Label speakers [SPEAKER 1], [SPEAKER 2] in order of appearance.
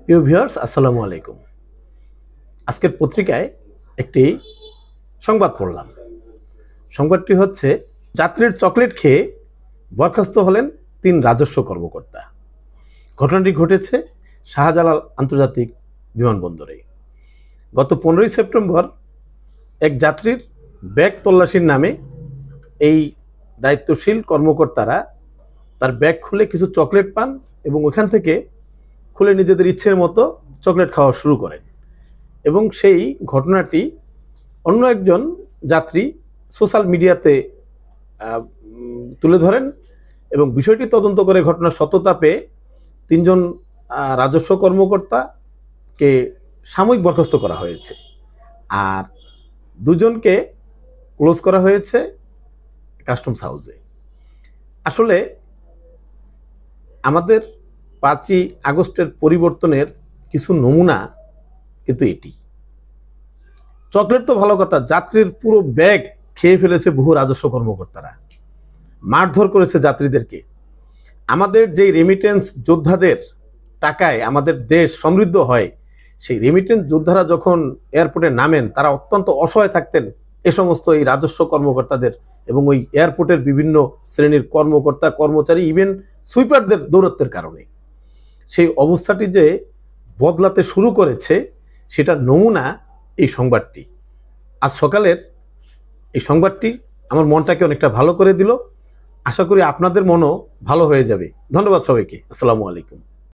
[SPEAKER 1] প্রিয় ভিউয়ার্স, আসসালামু আলাইকুম। আজকের পত্রিকায় একটি সংবাদ পড়লাম। সংবাদটি হচ্ছে, যাত্রীর চকলেট খেয়ে বরখাস্ত হলেন 3 রাজস্ব কর্মকর্তা। ঘটনাটি ঘটেছে শাহজালাল আন্তর্জাতিক বিমানবন্দরে। গত 15ই সেপ্টেম্বর এক যাত্রীর ব্যাগ তল্লাশির নামে এই দায়িত্বশীল কর্মকর্তারা তার ব্যাগ খুলে কিছু চকলেট পান এবং ওখান থেকে খুলে নিজেদের ইচ্ছের মতো চকলেট খাওয়া শুরু করেন। এবং সেই ঘটনাটি অন্য একজন যাত্রী সোশ্যাল মিডিয়াতে তুলে ধরেন এবং বিষয়টি তদন্ত করে ঘটনার সত্যতা পেয়ে 3 জন রাজস্ব কর্মকর্তাকে সাময়িক বরখাস্ত করা হয়েছে, আর 2 জনকে ক্লোজ করা হয়েছে কাস্টমস হাউসে। আসলে আমাদের 5ই আগস্টের পরিবর্তনের কিছু নমুনা কিন্তু এটি। চকলেট তো ভালো কথা, যাত্রীর পুরো ব্যাগ খেয়ে ফেলেছে বহু রাজস্ব কর্মকর্তারা, মারধর করেছে যাত্রীদেরকে। আমাদের যেই রেমিটেন্স যোদ্ধাদের টাকায় আমাদের দেশ সমৃদ্ধ হয়, সেই রেমিটেন্স যোদ্ধারা যখন এয়ারপোর্টে নামেন তারা অত্যন্ত অসহায় থাকতেন এ সমস্ত এই রাজস্ব কর্মকর্তাদের এবং ওই এয়ারপোর্টের বিভিন্ন শ্রেণীর কর্মকর্তা কর্মচারী, ইভেন সুইপারদের দৌরত্বের কারণে সেই অবস্থাটি যে বদলাতে শুরু করেছে সেটার নমুনা এই সংবাদটি। আজ সকালের এই সংবাদটি আমার মনটাকে অনেকটা ভালো করে দিল। আশা করি আপনাদের মনও ভালো হয়ে যাবে। ধন্যবাদ সবাইকে। আসসালামু আলাইকুম।